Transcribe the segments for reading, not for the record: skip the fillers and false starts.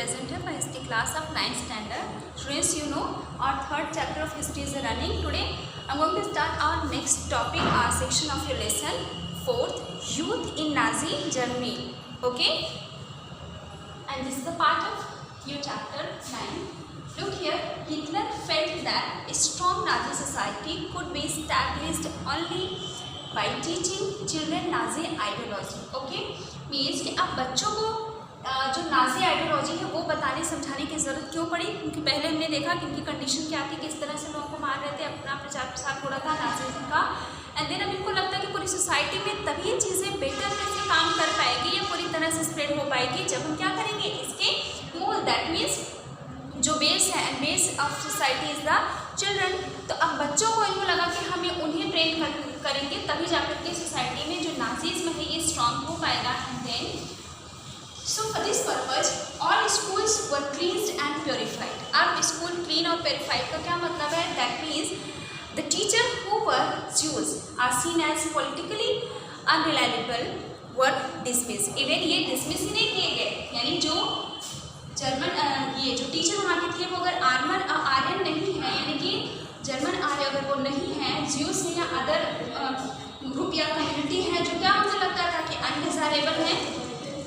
present here for history class of 9th standard. Students, you know our third chapter of history is running. Today I'm going to start our next topic, our section of your lesson, fourth, youth in Nazi Germany. Okay, and this is the part of your chapter 9. Look here, Hitler felt that a strong Nazi society could be established only by teaching children Nazi ideology. Okay, means कि अब बच्चों को जो Nazi ideology है वो बताने समझाने की ज़रूरत क्यों पड़ी, क्योंकि पहले हमने देखा कि इनकी कंडीशन क्या थी, किस तरह से लोगों को मार रहे थे, अपना प्रचार प्रसार हो रहा था नाजीज़म का। एंड देन अब इनको लगता है कि पूरी सोसाइटी में तभी ये चीज़ें बेटर से काम कर पाएगी या पूरी तरह से स्प्रेड हो पाएगी जब हम क्या करेंगे, इसके मूल, दैट मीन्स जो बेस है, and base of society is the children. तो अब बच्चों को इनको लगा कि हमें उन्हें ट्रेन करेंगे तभी जाकर के सोसाइटी में जो नाजीज़म है ये स्ट्रॉन्ग हो पाएगा। And then so for this purpose all schools were cleansed and purified. अब स्कूल क्लीन और प्योरीफाइड का क्या मतलब है, that means the teacher who were Jews are seen as politically unreliable were dismissed. Even ये dismiss ही नहीं किए गए, यानी जो जर्मन ये जो टीचर वहाँ के थे वो अगर आर्यन नहीं है, यानी कि जर्मन आर्य अगर वो नहीं है, ज्यूस है या अदर ग्रुप या कम्युनिटी है जो क्या मुझे लगता था कि अनडिजायरेबल है,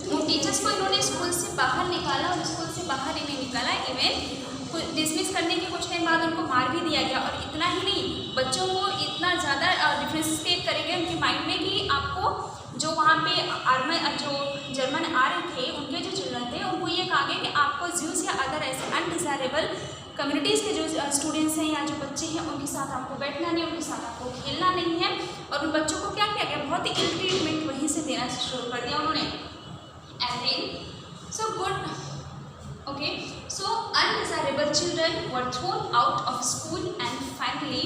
उन टीचर्स को इन्होंने स्कूल से बाहर निकाला और स्कूल से बाहर ही नहीं निकाला, इवन डिसमिस करने के कुछ टाइम बाद उनको मार भी दिया गया। और इतना ही नहीं, बच्चों को इतना ज़्यादा डिफरेंस क्रिएट करेंगे उनके माइंड में कि आपको जो वहाँ पे जो जर्मन आ रहे थे उनके जो चिल्ड्रन थे उनको ये कहा गया कि आपको ज्यूस या अदर ऐसे अनडिजायरेबल कम्युनिटीज़ के जो स्टूडेंट्स हैं या जो बच्चे हैं उनके साथ आपको बैठना नहीं, उनके साथ आपको खेलना नहीं है। और उन बच्चों को क्या किया गया, बहुत ही इल ट्रीटमेंट वहीं से देना शुरू कर दिया उन्होंने। And then, so good, okay, so undesirable children were thrown out of school and finally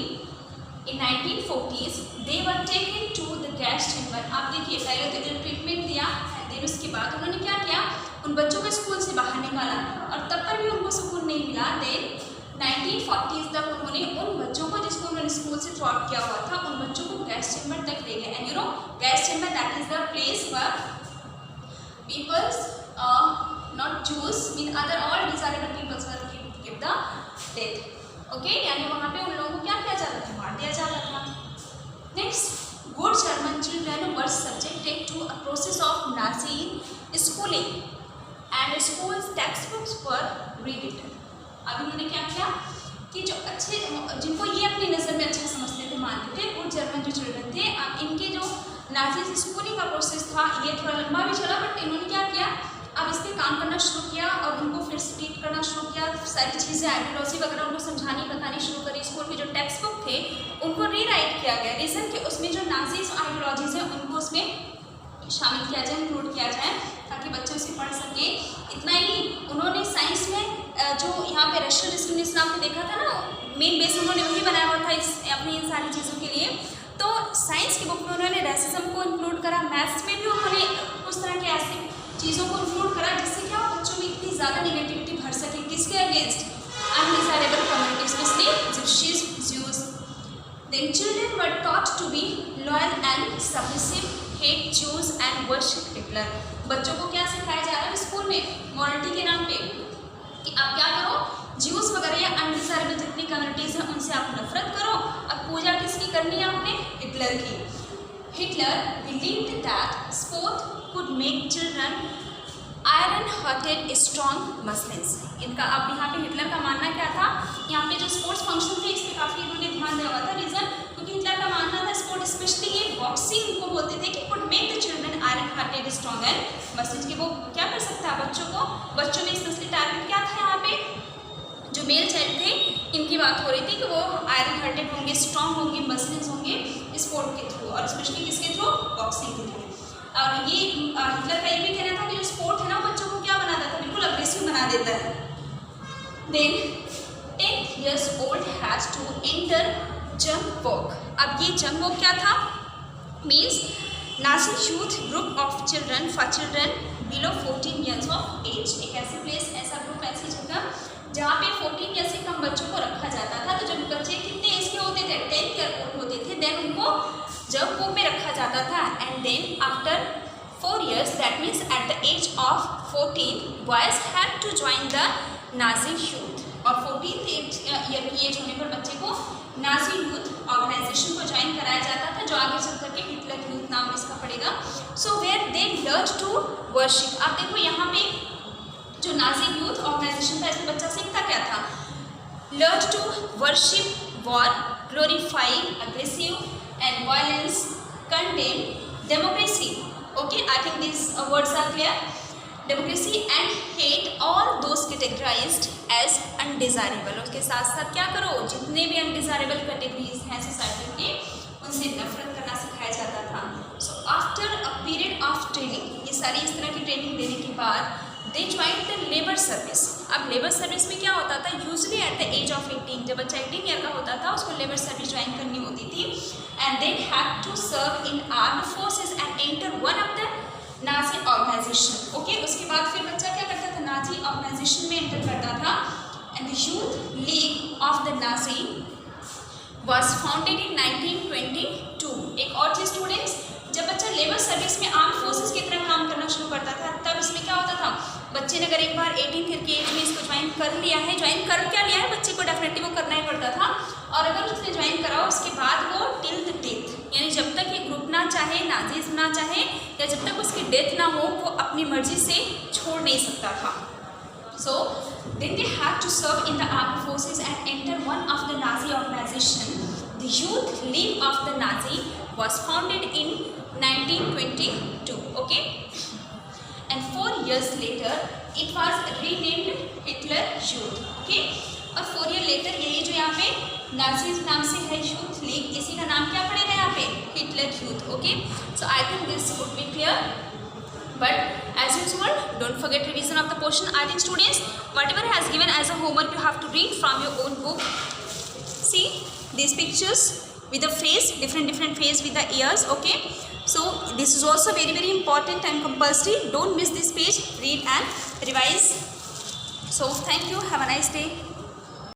in 1940s they were taken to the gas chamber. आप देखिए पहले तो इल ट्रीटमेंट दिया, then उसके बाद उन्होंने क्या किया, उन बच्चों को स्कूल से बाहर निकाला और तब पर भी उनको सुकून नहीं मिला। then 1940s तक उन्होंने उन बच्चों को जिसको उन्होंने स्कूल से थ्रू आउट किया हुआ था उन बच्चों को गैस चैम्बर तक ले गए। And you know gas chamber that is the place where peoples not Jews mean other all desirable peoples were give the death. Okay, यानी वहाँ पे उन लोगों को क्या किया जा रहा था, मार दिया जा रहा था। Next, good German children were subjected to a process of Nazi schooling and schools textbooks were rewritten. अब इन्होंने क्या किया कि जो अच्छे जिनको ये अपनी नज़र में अच्छा समझते थे, मानते थे, गुड जर्मन जो चिल्ड्रन थे, अब इनके जो नाजी स्कूलिंग का प्रोसेस था ये थोड़ा लंबा भी चला, बट इन्होंने क्या किया, अब इस पर काम करना शुरू किया और उनको फिर से टीच करना शुरू किया, सारी चीज़ें आइडियोलॉजी वगैरह उनको समझानी बतानी शुरू करी। स्कूल के जो टेक्स्ट बुक थे उनको रीराइट किया गया, रीज़न कि उसमें जो नाजीज आइडियोलॉजीज हैं उनको उसमें शामिल किया जाए, इंक्लूड किया जाए ताकि बच्चे उसे पढ़ सके। इतना ही उन्होंने साइंस में जो यहाँ पे रेशियल डिस्क्रिमिनेशन आपने देखा था ना, मेन बेस उन्होंने वही बनाया हुआ था अपनी इन सारी चीज़ों के लिए। तो साइंस की बुक में उन्होंने रेसिज्म को इंक्लूड करा, मैथ्स में भी उन्होंने उस तरह के ऐसी चीज़ों को इंक्लूड करा जिससे क्या बच्चों में इतनी ज़्यादा निगेटिविटी भर सके, किसके against, undesirable community, specially Gypsies, Jews. Then children were taught to be loyal and submissive, hate Jews and worship Hitler. बच्चों को क्या सिखाया जा रहा है स्कूल में मॉरलिटी के नाम पे कि आप क्या करो, ज्यूज वगैरह या अनडिजायरेबल जितनी कम्युनिटीज़ हैं उनसे आप नफरत करो और पूजा किसकी करनी है आपने, हिटलर की। Hitler believed that sport could make children iron hearted strong muscles. इनका अब यहाँ पे हिटलर का मानना क्या था, यहाँ पे जो स्पोर्ट्स फंक्शन थे इस पर काफ़ी इन्होंने ध्यान दिया हुआ था, रीज़न क्योंकि हिटलर का मानना था स्पोर्ट स्पेशली ये बॉक्सिंग को बोलते थे कि could make the children iron hearted strong and muscles, कि वो क्या कर सकता है बच्चों में स्पेशली टारगेट क्या था, यहाँ पे जो मेल चाइल्ड थे इनकी बात हो रही थी कि वो आयरन हार्टेड होंगे, स्ट्रॉन्ग होंगे, मसल्स होंगे स्पोर्ट के थ्रू और स्पेशली किसके थ्रू, बॉक्सिंग के थ्रू। और ये हिटलर का ये भी कहना था कि जो स्पोर्ट है ना बच्चों को क्या बनाता था, बिल्कुल अग्रेसिव बना देता है। Then 10 years old has to enter Jungvolk. अब ये जंग वॉक क्या था, means Nazi youth group of children for children below 14 years of age. एक ऐसे प्लेस, ऐसा ग्रुप, ऐसी जगह जहाँ पे 14 ईयर से कम बच्चों को रखा जाता था। तो जब बच्चे कितने एज के होते थे, 10 ईयर ओल्ड होते थे, देन उनको जब वो पे रखा जाता था। And then after 4 years, that means at the age of 14 boys had to join the Nazi youth. और 14th ईयर की एज होने पर बच्चे को नाजी यूथ ऑर्गेनाइजेशन को ज्वाइन कराया जाता था, जो आगे चल करके हिटलर यूथ नाम इसका पड़ेगा. So where they learn to worship. आप देखो यहाँ पे जो नाजी यूथ ऑर्गेनाइजेशन था, इसमें बच्चा सीखता क्या था? Learn to worship war, glorify aggressive and violence, condemn democracy. Okay, I think this words are clear. Democracy and hate all those categorised as undesirable. उसके साथ साथ क्या करो, जितने भी अनडिजायरेबल कैटेगरीज हैं सोसाइटी के, उनसे नफरत करना सिखाया जाता था. So after a period of training, ये सारी इस तरह की ट्रेनिंग देने के बाद they join the labour service. अब लेबर सर्विस में क्या होता था? Usually at the age of 18, जब बच्चा 18 ईयर का होता था, उसको लेबर सर्विस ज्वाइन करनी होती थी. And they had to serve in armed forces and enter one of the Nazi organisation. Okay, उसके बाद फिर बच्चा क्या करता था? नाजी ऑर्गेनाइजेशन में एंटर करता था. And the youth league of the Nazi was founded in 1922. एक और चीज स्टूडेंट्स, जब बच्चा लेबर सर्विस में आर्म फोर्सेस की तरह काम करना शुरू करता था, तब इसमें क्या होता था? बच्चे ने अगर एक बार 18 ईयर की एज में इसको ज्वाइन कर लिया है, ज्वाइन कर क्या लिया है, बच्चे को डेफिनेटली वो करना ही पड़ता था. और अगर उसने ज्वाइन करा, उसके बाद वो टिल द डेथ, यानी जब तक ये ग्रुप ना चाहे, नाजीज ना चाहे, या जब तक उसकी डेथ ना हो, वो अपनी मर्जी से छोड़ नहीं सकता था. So then they had to serve in the armed forces and enter one of the Nazi organization. The Youth League of the Nazi was founded in 1922. Okay, and 4 years later it was renamed Hitler Youth. Okay, और 4 year later यही जो यहाँ पे Nazis नाम से है youth league, इसी का नाम क्या पड़ेगा यहाँ पे? Hitler youth. Okay, so I think this would be clear. But as usual, don't forget revision of the portion. I think students, whatever has given as a homework, you have to read from your own book. See these pictures with the face, different face with the ears. Okay, so this is also very important and compulsory. Don't miss this page. Read and revise. So thank you. Have a nice day.